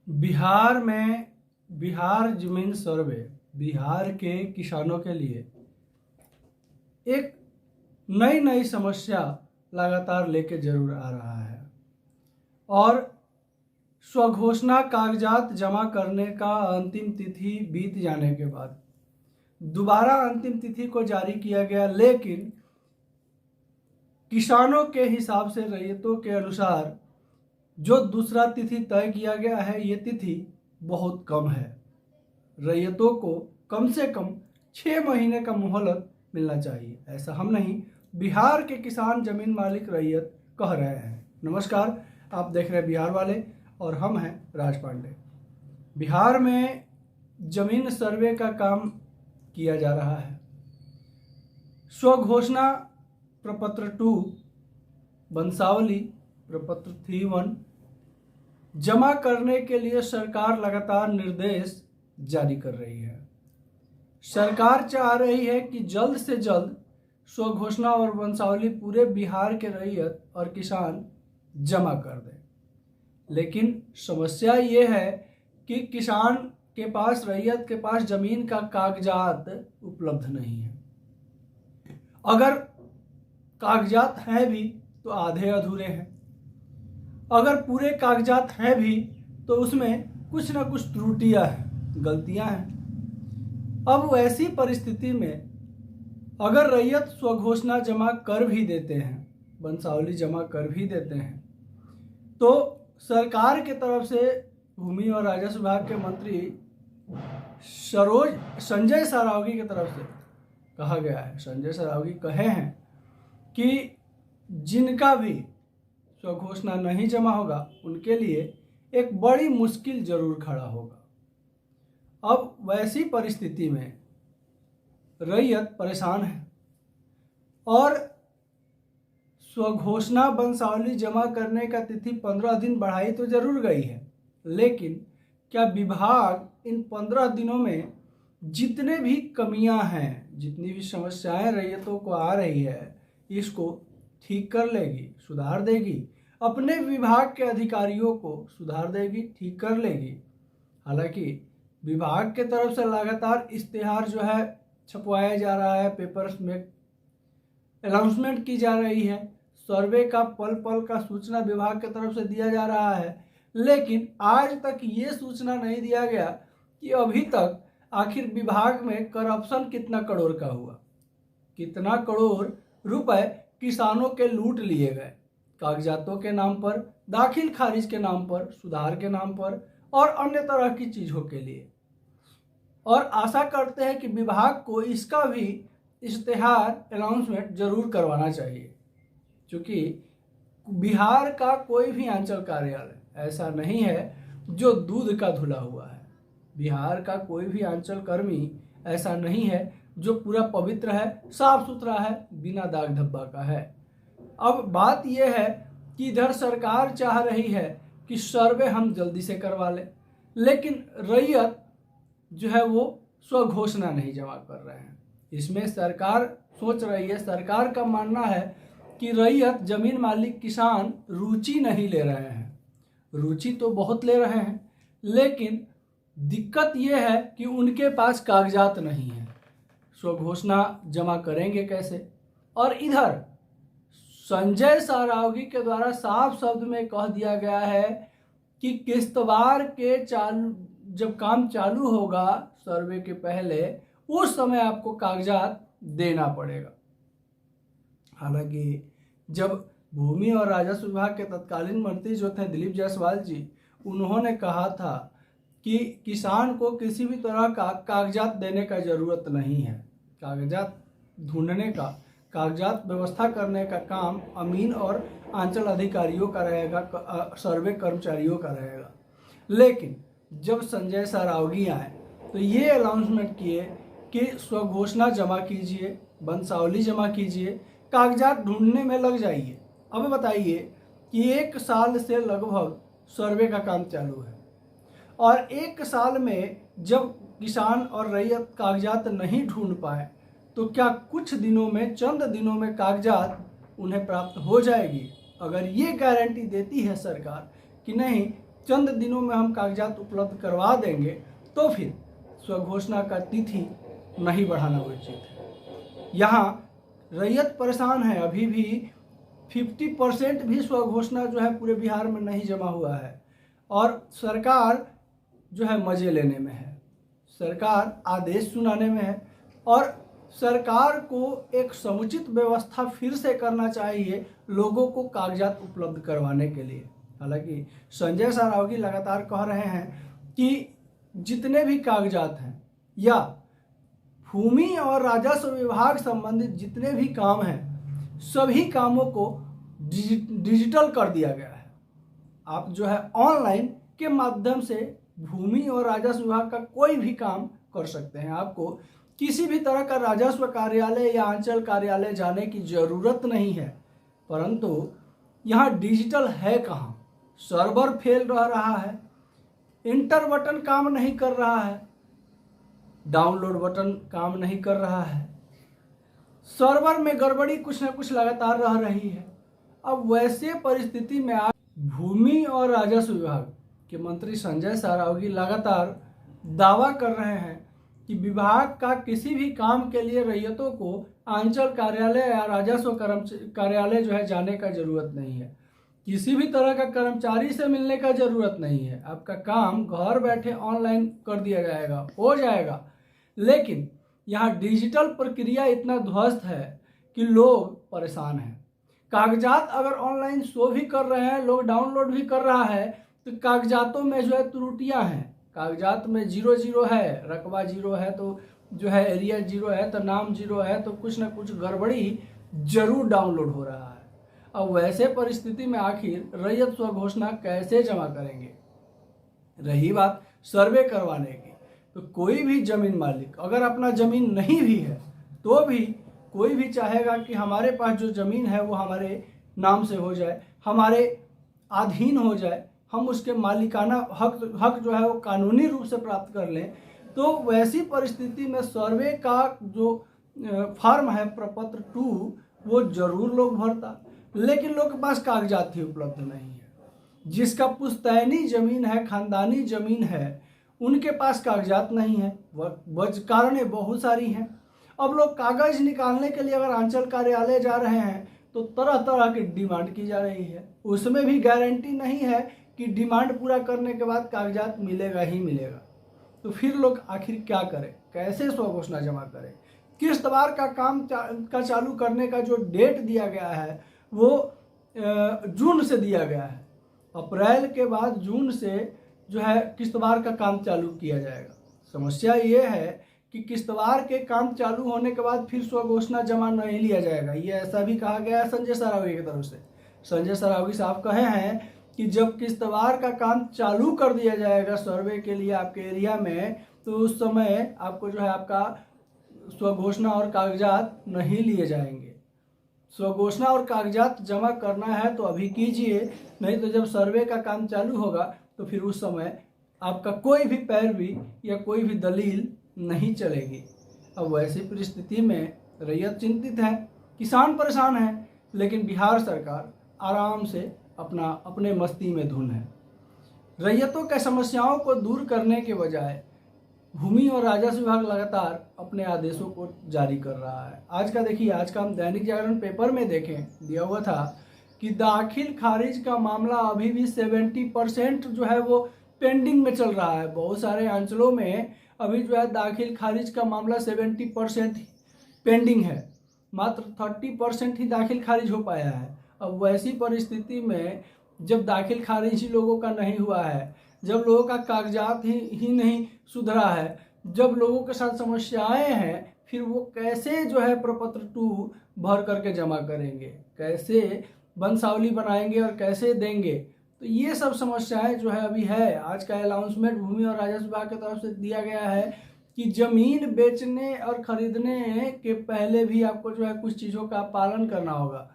बिहार जमीन सर्वे बिहार के किसानों के लिए एक नई नई समस्या लगातार लेके जरूर आ रहा है और स्वघोषणा कागजात जमा करने का अंतिम तिथि बीत जाने के बाद दोबारा अंतिम तिथि को जारी किया गया, लेकिन किसानों के हिसाब से रैयतों के अनुसार जो दूसरा तिथि तय किया गया है, ये तिथि बहुत कम है। रैयतों को कम से कम 6 महीने का मोहलत मिलना चाहिए। ऐसा हम नहीं, बिहार के किसान जमीन मालिक रैयत कह रहे हैं। नमस्कार, आप देख रहे हैं बिहार वाले और हम हैं राज पांडे। बिहार में जमीन सर्वे का काम किया जा रहा है। स्वघोषणा प्रपत्र 2, वंशावली प्रपत्र 3-1 जमा करने के लिए सरकार लगातार निर्देश जारी कर रही है। सरकार चाह रही है कि जल्द से जल्द स्वघोषणा और वंशावली पूरे बिहार के रैयत और किसान जमा कर दें, लेकिन समस्या ये है कि किसान के पास, रैयत के पास जमीन का कागजात उपलब्ध नहीं है। अगर कागजात हैं भी तो आधे अधूरे हैं, अगर पूरे कागजात हैं भी तो उसमें कुछ ना कुछ त्रुटियां हैं, गलतियां हैं। अब ऐसी परिस्थिति में अगर रैयत स्वघोषणा जमा कर भी देते हैं, वंशावली जमा कर भी देते हैं, तो सरकार के तरफ से भूमि और राजस्व विभाग के मंत्री संजय सरावगी की तरफ से कहा गया है, संजय सरावगी कहे हैं कि जिनका भी स्वघोषणा नहीं जमा होगा उनके लिए एक बड़ी मुश्किल जरूर खड़ा होगा। अब वैसी परिस्थिति में रैयत परेशान है और स्वघोषणा वंशावली जमा करने का तिथि 15 दिन बढ़ाई तो जरूर गई है, लेकिन क्या विभाग इन 15 दिनों में जितने भी कमियां हैं, जितनी भी समस्याएं रैयतों को आ रही है, इसको ठीक कर लेगी, सुधार देगी, अपने विभाग के अधिकारियों को सुधार देगी, ठीक कर लेगी। हालांकि विभाग के तरफ से लगातार इश्तेहार जो है छपवाया जा रहा है, पेपर्स में अनाउंसमेंट की जा रही है, सर्वे का पल पल का सूचना विभाग की तरफ से दिया जा रहा है, लेकिन आज तक ये सूचना नहीं दिया गया कि अभी तक आखिर विभाग में करप्शन कितना करोड़ का हुआ, कितना करोड़ रुपए किसानों के लूट लिए गए, कागजातों के नाम पर, दाखिल खारिज के नाम पर, सुधार के नाम पर और अन्य तरह की चीज़ों के लिए। और आशा करते हैं कि विभाग को इसका भी इश्तेहार अनाउंसमेंट जरूर करवाना चाहिए, क्योंकि बिहार का कोई भी अंचल कार्यालय ऐसा नहीं है जो दूध का धुला हुआ है। बिहार का कोई भी अंचल कर्मी ऐसा नहीं है जो पूरा पवित्र है, साफ सुथरा है, बिना दाग धब्बा का है। अब बात यह है कि इधर सरकार चाह रही है कि सर्वे हम जल्दी से करवा लें, लेकिन रैयत जो है वो स्वघोषणा नहीं जमा कर रहे हैं। इसमें सरकार सोच रही है, सरकार का मानना है कि रैयत जमीन मालिक किसान रुचि नहीं ले रहे हैं। रुचि तो बहुत ले रहे हैं, लेकिन दिक्कत यह है कि उनके पास कागजात नहीं है, स्वघोषणा जमा करेंगे कैसे। और इधर संजय सरावगी के द्वारा साफ शब्द में कह दिया गया है कि किश्तवार के जब काम चालू होगा सर्वे के पहले, उस समय आपको कागजात देना पड़ेगा। हालांकि जब भूमि और राजस्व विभाग के तत्कालीन मंत्री जो थे दिलीप जायसवाल जी, उन्होंने कहा था कि किसान को किसी भी तरह का कागजात देने का ज़रूरत नहीं है, कागजात ढूंढने का, कागजात व्यवस्था करने का काम अमीन और अंचल अधिकारियों का रहेगा, सर्वे कर्मचारियों का रहेगा। लेकिन जब संजय सरावगी आए तो ये अनाउंसमेंट किए कि स्वघोषणा जमा कीजिए, वंशावली जमा कीजिए, कागजात ढूंढने में लग जाइए। अब बताइए कि 1 साल से लगभग सर्वे का काम चालू है और 1 साल में जब किसान और रैयत कागजात नहीं ढूंढ पाए तो क्या कुछ दिनों में, चंद दिनों में कागजात उन्हें प्राप्त हो जाएगी? अगर ये गारंटी देती है सरकार कि नहीं चंद दिनों में हम कागजात उपलब्ध करवा देंगे, तो फिर स्वघोषणा का तिथि नहीं बढ़ाना उचित है। यहाँ रैयत परेशान है, अभी भी 50% भी स्वघोषणा जो है पूरे बिहार में नहीं जमा हुआ है और सरकार जो है मजे लेने में है, सरकार आदेश सुनाने में है और सरकार को एक समुचित व्यवस्था फिर से करना चाहिए लोगों को कागजात उपलब्ध करवाने के लिए। हालांकि संजय सरावगी लगातार कह रहे हैं कि जितने भी कागजात हैं या भूमि और राजस्व विभाग संबंधित जितने भी काम हैं, सभी कामों को डिजिटल कर दिया गया है। आप जो है ऑनलाइन के माध्यम से भूमि और राजस्व विभाग का कोई भी काम कर सकते हैं। आपको किसी भी तरह का राजस्व कार्यालय या अंचल कार्यालय जाने की जरूरत नहीं है। परंतु यहाँ डिजिटल है कहाँ? सर्वर फेल रहा है, इंटर बटन काम नहीं कर रहा है, डाउनलोड बटन काम नहीं कर रहा है, सर्वर में गड़बड़ी कुछ ना कुछ लगातार रह रही है। अब वैसे परिस्थिति में आज भूमि और राजस्व विभाग के मंत्री संजय सरावगी लगातार दावा कर रहे हैं कि विभाग का किसी भी काम के लिए रैयतों को अंचल कार्यालय या राजस्व कार्यालय जो है जाने का जरूरत नहीं है, किसी भी तरह का कर्मचारी से मिलने का जरूरत नहीं है। आपका काम घर बैठे ऑनलाइन कर दिया जाएगा, हो जाएगा। लेकिन यहाँ डिजिटल प्रक्रिया इतना ध्वस्त है कि लोग परेशान हैं। कागजात अगर ऑनलाइन शो भी कर रहे हैं, लोग डाउनलोड भी कर रहा है, तो कागजातों में जो है त्रुटियां हैं। कागजात में 0-0 है, रकबा 0 है, तो जो है एरिया 0 है, तो नाम 0 है, तो कुछ ना कुछ गड़बड़ी जरूर डाउनलोड हो रहा है। अब वैसे परिस्थिति में आखिर रैयत स्वघोषणा कैसे जमा करेंगे? रही बात सर्वे करवाने की, तो कोई भी जमीन मालिक अगर अपना जमीन नहीं भी है तो भी कोई भी चाहेगा कि हमारे पास जो जमीन है वो हमारे नाम से हो जाए, हमारे अधीन हो जाए, हम उसके मालिकाना हक जो है वो कानूनी रूप से प्राप्त कर लें। तो वैसी परिस्थिति में सर्वे का जो फॉर्म है प्रपत्र 2 वो जरूर लोग भरता, लेकिन लोग के पास कागजात ही उपलब्ध नहीं है। जिसका पुश्तैनी जमीन है, खानदानी जमीन है, उनके पास कागजात नहीं है। कारणें बहुत सारी हैं। अब लोग कागज निकालने के लिए अगर अंचल कार्यालय जा रहे हैं तो तरह तरह की डिमांड की जा रही है, उसमें भी गारंटी नहीं है कि डिमांड पूरा करने के बाद कागजात मिलेगा ही मिलेगा। तो फिर लोग आखिर क्या करें, कैसे स्वघोषणा जमा करें? किश्तवार का काम का चालू करने का जो डेट दिया गया है वो जून से दिया गया है। अप्रैल के बाद जून से जो है किश्तवार का काम चालू किया जाएगा। समस्या ये है कि किश्तवार के काम चालू होने के बाद फिर स्वघोषणा जमा नहीं लिया जाएगा। ये ऐसा भी कहा गया है संजय सरावगी की तरफ से। संजय सरावगी साहब कहे हैं कि जब किश्तवार का काम चालू कर दिया जाएगा सर्वे के लिए आपके एरिया में, तो उस समय आपको जो है आपका स्वघोषणा और कागजात नहीं लिए जाएंगे। स्वघोषणा और कागजात जमा करना है तो अभी कीजिए, नहीं तो जब सर्वे का काम चालू होगा तो फिर उस समय आपका कोई भी पैरवी या कोई भी दलील नहीं चलेगी। अब वैसी परिस्थिति में रैयत चिंतित है, किसान परेशान है, लेकिन बिहार सरकार आराम से अपने मस्ती में धुन है। रैयतों के समस्याओं को दूर करने के बजाय भूमि और राजस्व विभाग लगातार अपने आदेशों को जारी कर रहा है। आज का देखिए, आज का हम दैनिक जागरण पेपर में देखें, दिया हुआ था कि दाखिल खारिज का मामला अभी भी 70% जो है वो पेंडिंग में चल रहा है। बहुत सारे अंचलों में अभी जो है दाखिल खारिज का मामला 70% पेंडिंग है, मात्र 30% ही दाखिल खारिज हो पाया है। अब वैसी परिस्थिति में जब दाखिल खारिज ही लोगों का नहीं हुआ है, जब लोगों का कागजात ही नहीं सुधरा है, जब लोगों के साथ समस्याएं हैं, फिर वो कैसे जो है प्रपत्र 2 भर करके जमा करेंगे, कैसे वंशावली बनाएंगे और कैसे देंगे? तो ये सब समस्याएं जो है अभी है। आज का अनाउंसमेंट भूमि और राजस्व विभाग की तरफ से दिया गया है कि जमीन बेचने और खरीदने के पहले भी आपको जो है कुछ चीज़ों का पालन करना होगा।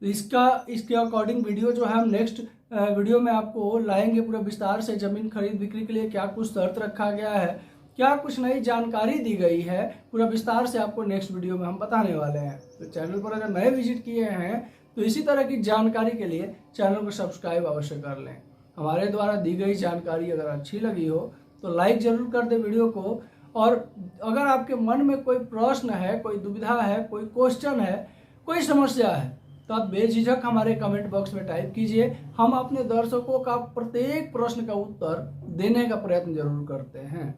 इसके अकॉर्डिंग वीडियो जो है हम नेक्स्ट वीडियो में आपको लाएंगे पूरा विस्तार से। जमीन खरीद बिक्री के लिए क्या कुछ शर्त रखा गया है, क्या कुछ नई जानकारी दी गई है, पूरा विस्तार से आपको नेक्स्ट वीडियो में हम बताने वाले हैं। तो चैनल पर अगर नए विजिट किए हैं तो इसी तरह की जानकारी के लिए चैनल को सब्सक्राइब अवश्य कर लें। हमारे द्वारा दी गई जानकारी अगर अच्छी लगी हो तो लाइक जरूर कर दे वीडियो को। और अगर आपके मन में कोई प्रश्न है, कोई दुविधा है, कोई क्वेश्चन है, कोई समस्या है, तो आप बेझिझक हमारे कमेंट बॉक्स में टाइप कीजिए। हम अपने दर्शकों का प्रत्येक प्रश्न का उत्तर देने का प्रयत्न जरूर करते हैं।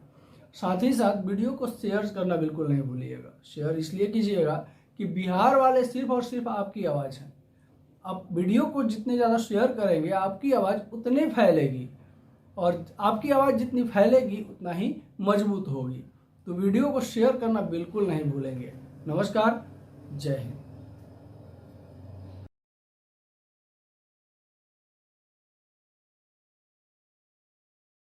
साथ ही साथ वीडियो को शेयर करना बिल्कुल नहीं भूलिएगा। शेयर इसलिए कीजिएगा कि बिहार वाले सिर्फ और सिर्फ आपकी आवाज़ है। आप वीडियो को जितने ज़्यादा शेयर करेंगे आपकी आवाज़ उतनी फैलेगी, और आपकी आवाज़ जितनी फैलेगी उतना ही मजबूत होगी। तो वीडियो को शेयर करना बिल्कुल नहीं भूलेंगे। नमस्कार, जय हिंद।